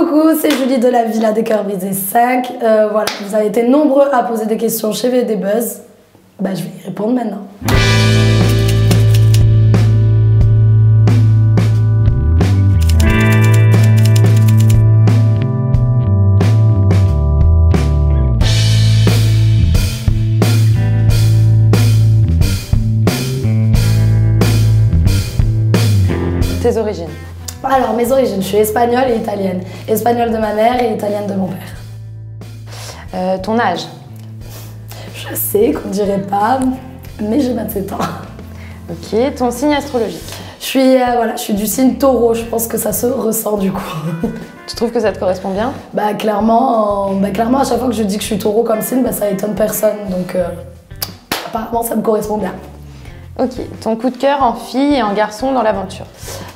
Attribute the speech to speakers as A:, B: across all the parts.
A: Coucou, c'est Julie de la Villa des Cœurs Brisés 5. Voilà, vous avez été nombreux à poser des questions chez VD Buzz. Bah, je vais y répondre maintenant.
B: Tes origines?
A: Alors, mes origines, je suis espagnole et italienne. Espagnole de ma mère et italienne de mon père.
B: Ton âge?
A: Je sais qu'on dirait pas, mais j'ai 27 ans.
B: Ok, ton signe astrologique?
A: Je suis du signe taureau, je pense que ça se ressent du coup.
B: Tu trouves que ça te correspond bien?
A: Clairement, à chaque fois que je dis que je suis taureau comme signe, ça étonne personne, donc apparemment ça me correspond bien.
B: Ok, ton coup de cœur en fille et en garçon dans l'aventure?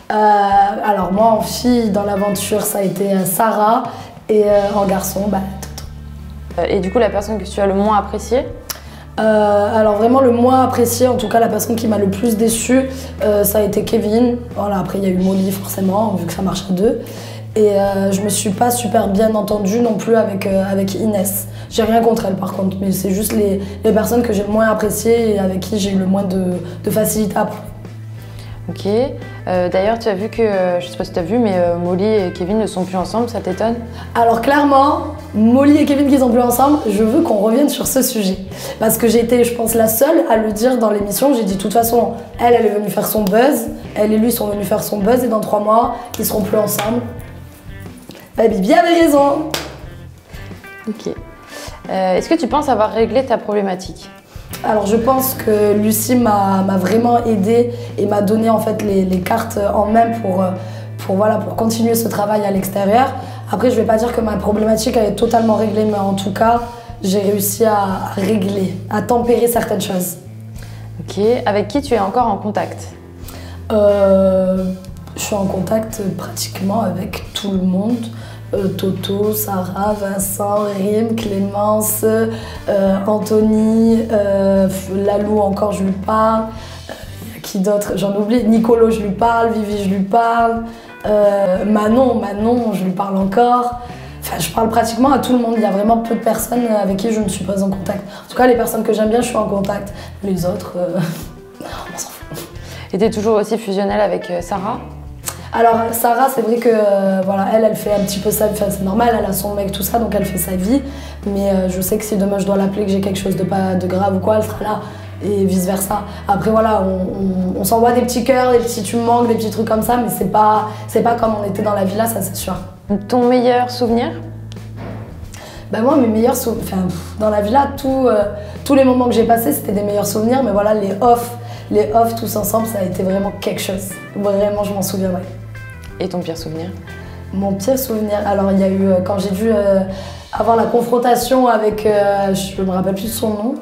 A: Alors moi en fille dans l'aventure ça a été Sarah et en garçon Toto.
B: Et du coup la personne que tu as le moins appréciée?
A: Alors vraiment le moins apprécié, en tout cas la personne qui m'a le plus déçue, ça a été Kevin. Voilà, après il y a eu Molly forcément vu que ça marche à deux. Et je me suis pas super bien entendue non plus avec Inès. J'ai rien contre elle par contre, mais c'est juste les personnes que j'ai le moins appréciées et avec qui j'ai eu le moins de facilité à parler.
B: Ok. D'ailleurs, tu as vu que, je sais pas si tu as vu, mais Molly et Kevin ne sont plus ensemble, ça t'étonne?
A: Alors clairement, Molly et Kevin qui sont plus ensemble, je veux qu'on revienne sur ce sujet. Parce que j'ai été, je pense, la seule à le dire dans l'émission. J'ai dit, de toute façon, elle est venue faire son buzz, elle et lui sont venus faire son buzz et dans 3 mois, ils seront plus ensemble. Bah, Bibi avait raison.
B: Ok. Est-ce que tu penses avoir réglé ta problématique?
A: Alors je pense que Lucie m'a vraiment aidée et m'a donné en fait les cartes en main pour continuer ce travail à l'extérieur. Après je vais pas dire que ma problématique elle est totalement réglée, mais en tout cas j'ai réussi à régler, à tempérer certaines choses.
B: Ok, avec qui tu es encore en contact?
A: Je suis en contact pratiquement avec tout le monde. Toto, Sarah, Vincent, Rim, Clémence, Anthony, Lalou encore je lui parle, qui d'autre, j'en oublie, Nicolo je lui parle, Vivi je lui parle, Manon je lui parle encore. Enfin, je parle pratiquement à tout le monde, il y a vraiment peu de personnes avec qui je ne suis pas en contact. En tout cas les personnes que j'aime bien je suis en contact, les autres, on s'en fout.
B: Et t'es toujours aussi fusionnelle avec Sarah?
A: Alors Sarah, c'est vrai que voilà, elle fait un petit peu ça, c'est normal, elle a son mec, tout ça, donc elle fait sa vie. Mais je sais que si demain je dois l'appeler, que j'ai quelque chose de grave ou quoi, elle sera là et vice versa. Après voilà, on s'envoie des petits cœurs, des petits tu me manques, des petits trucs comme ça, mais c'est pas comme on était dans la villa, ça c'est sûr.
B: Ton meilleur souvenir?
A: Moi mes meilleurs souvenirs, dans la villa, tous les moments que j'ai passés c'était des meilleurs souvenirs, mais voilà les off tous ensemble, ça a été vraiment quelque chose. Vraiment, je m'en souviendrai.
B: Et ton pire souvenir?
A: Mon pire souvenir, alors il y a eu quand j'ai dû avoir la confrontation avec, je me rappelle plus de son nom,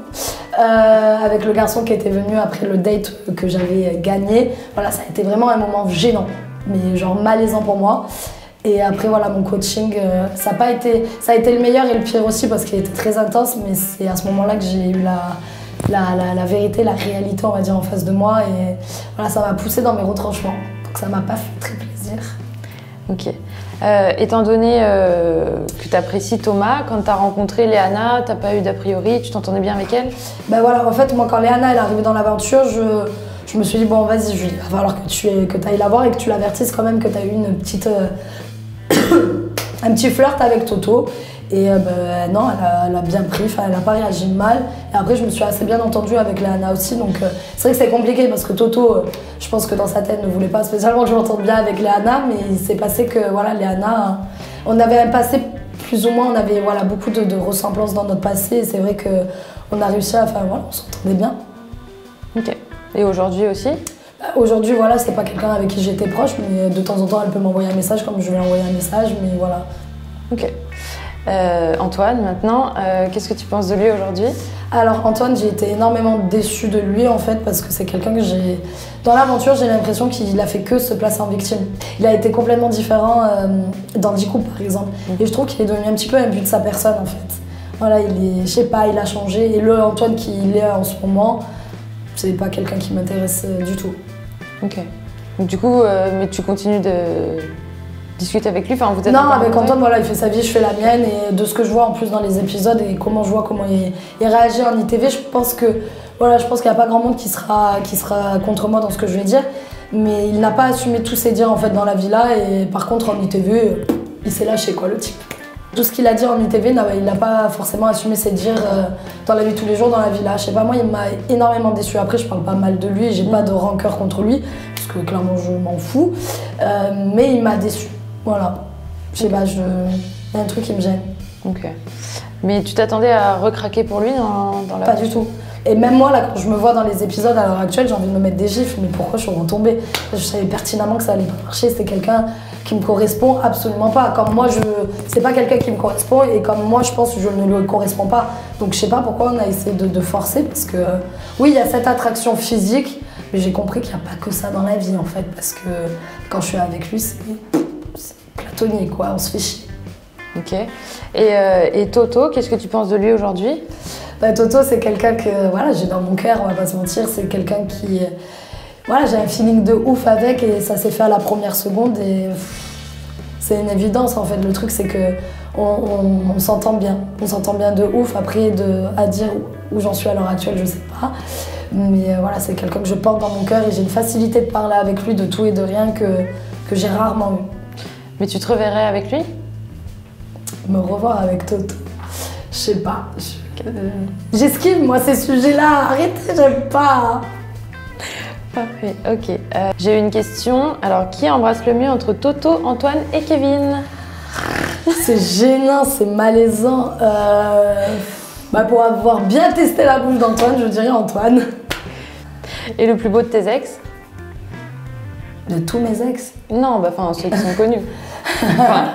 A: avec le garçon qui était venu après le date que j'avais gagné. Voilà, ça a été vraiment un moment gênant, mais genre malaisant pour moi. Et après voilà, mon coaching, ça a été le meilleur et le pire aussi parce qu'il était très intense, mais c'est à ce moment-là que j'ai eu la vérité, la réalité on va dire en face de moi et voilà, ça m'a poussé dans mes retranchements. Donc ça m'a pas fait très plaisir.
B: Ok. Étant donné que tu apprécies Thomas, quand tu as rencontré Léana, t'as pas eu d'a priori, tu t'entendais bien avec elle?
A: Voilà, en fait moi quand Léana elle est arrivée dans l'aventure, je me suis dit bon vas-y Julie, il va falloir que tu ailles la voir et que tu l'avertisses quand même que tu as eu une petite un petit flirt avec Toto. Et non, elle a bien pris, elle n'a pas réagi mal. Et après, je me suis assez bien entendue avec Léana aussi. Donc c'est vrai que c'est compliqué parce que Toto, je pense que dans sa tête, ne voulait pas spécialement que je m'entende bien avec Léana. Mais il s'est passé que voilà, Léana, on avait un passé plus ou moins, on avait voilà, beaucoup de ressemblances dans notre passé. Et c'est vrai qu'on a réussi à faire, voilà, on s'entendait bien.
B: Ok. Et aujourd'hui aussi?
A: Aujourd'hui, voilà, c'est pas quelqu'un avec qui j'étais proche, mais de temps en temps, elle peut m'envoyer un message comme je lui ai envoyé un message. Mais voilà.
B: Ok. Antoine, maintenant, qu'est-ce que tu penses de lui aujourd'hui?
A: Alors Antoine, j'ai été énormément déçue de lui en fait parce que c'est quelqu'un que j'ai... Dans l'aventure, j'ai l'impression qu'il a fait que se placer en victime. Il a été complètement différent dans 10 couples par exemple. Et je trouve qu'il est devenu un petit peu un but de sa personne en fait. Voilà, je sais pas, il a changé. Et le Antoine qu'il est en ce moment, c'est pas quelqu'un qui m'intéresse du tout.
B: Ok. Donc du coup, mais tu continues discutes avec lui, enfin vous êtes
A: Non,
B: encore
A: avec
B: rencontrés?
A: Antoine, voilà, il fait sa vie, je fais la mienne. Et de ce que je vois en plus dans les épisodes et comment je vois comment il réagit en ITV, je pense que voilà, je pense qu'il n'y a pas grand monde qui sera contre moi dans ce que je vais dire. Mais il n'a pas assumé tous ses dires en fait dans la villa. Et par contre en ITV, il s'est lâché quoi, le type. Tout ce qu'il a dit en ITV, il n'a pas forcément assumé ses dires dans la vie de tous les jours, dans la villa. Je sais pas, moi, il m'a énormément déçu. Après, je parle pas mal de lui, j'ai pas de rancœur contre lui, parce que clairement, je m'en fous. Mais il m'a déçu. Voilà. Je sais pas, il y a un truc qui me gêne.
B: Ok. Mais tu t'attendais à recraquer pour lui dans la...
A: Pas du tout. Et même moi, là, quand je me vois dans les épisodes à l'heure actuelle, j'ai envie de me mettre des gifles. Mais pourquoi je suis retombée? Je savais pertinemment que ça allait pas marcher. C'était quelqu'un qui me correspond absolument pas. Comme moi, c'est pas quelqu'un qui me correspond. Et comme moi, je pense que je ne lui correspond pas. Donc je sais pas pourquoi on a essayé de forcer. Parce que oui, il y a cette attraction physique. Mais j'ai compris qu'il n'y a pas que ça dans la vie, en fait. Parce que quand je suis avec lui, c'est platonique, quoi. On se fait chier.
B: Ok. Et Toto, qu'est-ce que tu penses de lui aujourd'hui?
A: Toto, c'est quelqu'un que voilà, j'ai dans mon cœur, on va pas se mentir. C'est quelqu'un qui... Voilà, j'ai un feeling de ouf avec et ça s'est fait à la première seconde et c'est une évidence en fait. Le truc, c'est que on s'entend bien. On s'entend bien de ouf. Après, à dire où j'en suis à l'heure actuelle, je sais pas. Mais voilà, c'est quelqu'un que je porte dans mon cœur et j'ai une facilité de parler avec lui de tout et de rien que j'ai rarement eu.
B: Mais tu te reverrais avec lui?
A: Me revoir avec Toto, je sais pas. J'esquive moi ces sujets-là, arrêtez, j'aime pas.
B: Parfait, ok. J'ai une question. Alors, qui embrasse le mieux entre Toto, Antoine et Kevin?
A: C'est gênant, c'est malaisant. Pour avoir bien testé la bouche d'Antoine, je dirais Antoine.
B: Et le plus beau de tes ex?
A: De tous mes ex?
B: Non, enfin ceux qui sont connus. Enfin,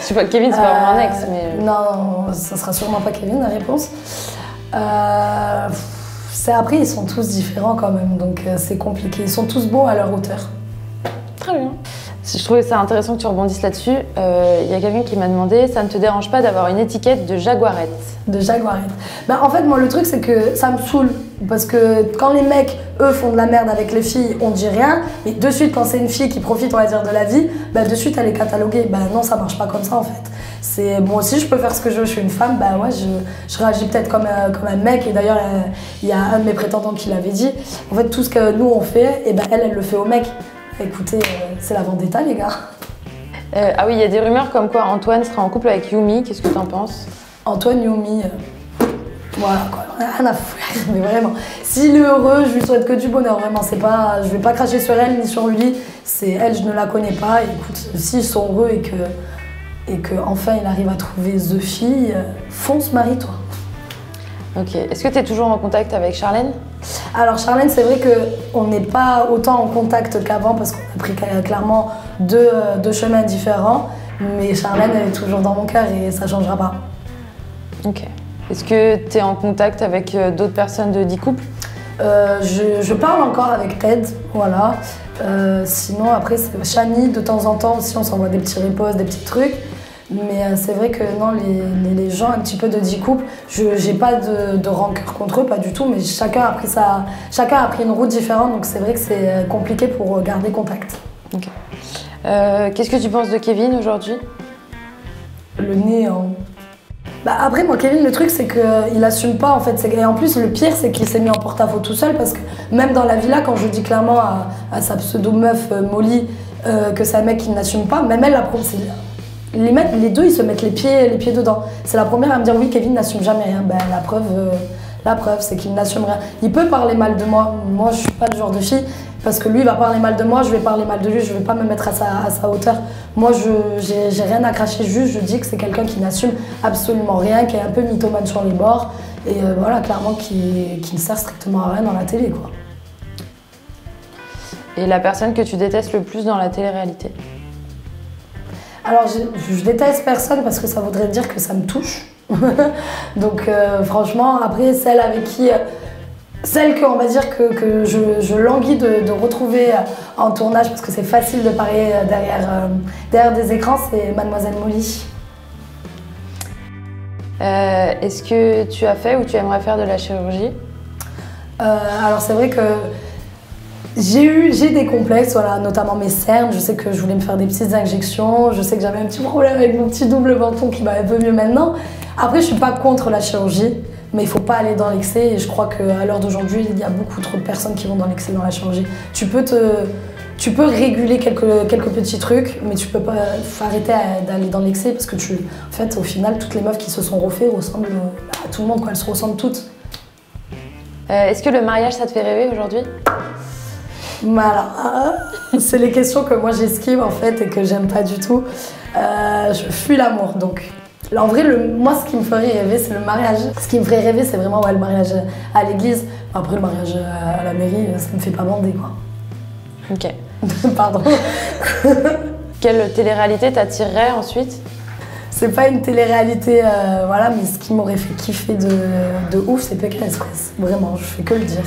B: je sais pas, Kevin c'est pas vraiment un ex, mais...
A: Non, ça sera sûrement pas Kevin la réponse. Après, ils sont tous différents quand même, donc c'est compliqué. Ils sont tous beaux à leur hauteur.
B: Très bien. Je trouvais ça intéressant que tu rebondisses là-dessus. Il y a quelqu'un qui m'a demandé, ça ne te dérange pas d'avoir une étiquette de jaguarette? De
A: jaguarette. En fait, moi, le truc, c'est que ça me saoule. Parce que quand les mecs, eux, font de la merde avec les filles, on dit rien. Mais de suite, quand c'est une fille qui profite, on va dire, de la vie, de suite, elle est cataloguée. Non, ça marche pas comme ça, en fait. Moi aussi, je peux faire ce que je veux, je suis une femme, ouais, je réagis peut-être comme un mec. Et d'ailleurs, il y a un de mes prétendants qui l'avait dit. En fait, tout ce que nous, on fait, elle le fait au mec. Écoutez, c'est la vendetta, les gars.
B: Ah oui, il y a des rumeurs comme quoi Antoine sera en couple avec Yumi. Qu'est-ce que t'en penses?
A: Antoine, Yumi, voilà quoi, rien à foutre, mais vraiment. S'il est heureux, je lui souhaite que du bonheur, vraiment. Je vais pas cracher sur elle ni sur lui. C'est elle, je ne la connais pas. Écoute, s'ils sont heureux et que enfin il arrive à trouver the fille, fonce, marie-toi. Ok.
B: Est-ce que tu es toujours en contact avec Charlène?
A: Alors Charlène, c'est vrai qu'on n'est pas autant en contact qu'avant parce qu'on a pris clairement deux chemins différents. Mais Charlène, elle est toujours dans mon cœur et ça ne changera pas. Ok.
B: Est-ce que tu es en contact avec d'autres personnes de D-Couple?
A: Je parle encore avec Ted, voilà. Sinon, après, c'est Shani, de temps en temps aussi, on s'envoie des petits ripostes, des petits trucs. Mais c'est vrai que non, les gens un petit peu de D-Couple, j'ai pas de rancœur contre eux, pas du tout, mais chacun a pris une route différente, donc c'est vrai que c'est compliqué pour garder contact.
B: Okay. Qu'est-ce que tu penses de Kevin aujourd'hui?
A: Le néant. Après, moi, Kevin, le truc, c'est qu'il assume pas, en fait. Et en plus, le pire, c'est qu'il s'est mis en porte-à-faux tout seul, parce que même dans la villa, quand je dis clairement à sa pseudo-meuf Molly que c'est un mec qui n'assume pas, même elle, les deux, ils se mettent les pieds dedans. C'est la première à me dire, oui, Kevin n'assume jamais rien. La preuve, c'est qu'il n'assume rien. Il peut parler mal de moi. Moi, je suis pas le genre de fille. Parce que lui, il va parler mal de moi, je vais parler mal de lui, je vais pas me mettre à sa hauteur. Moi, j'ai rien à cracher, juste je dis que c'est quelqu'un qui n'assume absolument rien, qui est un peu mythomane sur les bords, et voilà, clairement, qui ne sert strictement à rien dans la télé, quoi.
B: Et la personne que tu détestes le plus dans la télé-réalité?
A: Alors, je déteste personne parce que ça voudrait dire que ça me touche. Donc, franchement, après, celle que, on va dire que je languis de retrouver en tournage parce que c'est facile de parler derrière des écrans, c'est Mademoiselle Molly.
B: Est-ce que tu as fait ou tu aimerais faire de la chirurgie?
A: Alors c'est vrai que J'ai des complexes, voilà, notamment mes cernes. Je sais que je voulais me faire des petites injections. Je sais que j'avais un petit problème avec mon petit double menton qui va un peu mieux maintenant. Après, je suis pas contre la chirurgie, mais il faut pas aller dans l'excès. Et je crois qu'à l'heure d'aujourd'hui, il y a beaucoup trop de personnes qui vont dans l'excès dans la chirurgie. Tu peux réguler quelques petits trucs, mais tu peux pas arrêter d'aller dans l'excès parce que en fait, au final, toutes les meufs qui se sont refait ressemblent à tout le monde, quoi. Elles se ressemblent toutes.
B: Est-ce que le mariage, ça te fait rêver aujourd'hui?
A: Voilà, c'est les questions que moi j'esquive en fait et que j'aime pas du tout. Je fuis l'amour, donc en vrai, moi ce qui me ferait rêver, c'est le mariage. Ce qui me ferait rêver, c'est vraiment le mariage à l'église. Après, le mariage à la mairie, ça me fait pas bander, quoi.
B: Ok.
A: Pardon.
B: Quelle télé-réalité t'attirerait ensuite?
A: C'est pas une télé-réalité, voilà, mais ce qui m'aurait fait kiffer de ouf, c'est Pékin Express. Vraiment, je fais que le dire.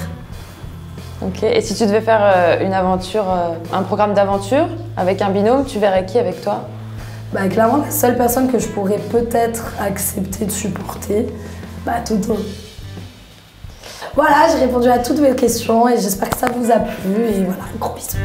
B: Ok, et si tu devais faire une aventure, un programme d'aventure avec un binôme, tu verrais qui avec toi?
A: Bah, clairement, la seule personne que je pourrais peut-être accepter de supporter, Toto. Voilà, j'ai répondu à toutes vos questions et j'espère que ça vous a plu et voilà, gros bisous.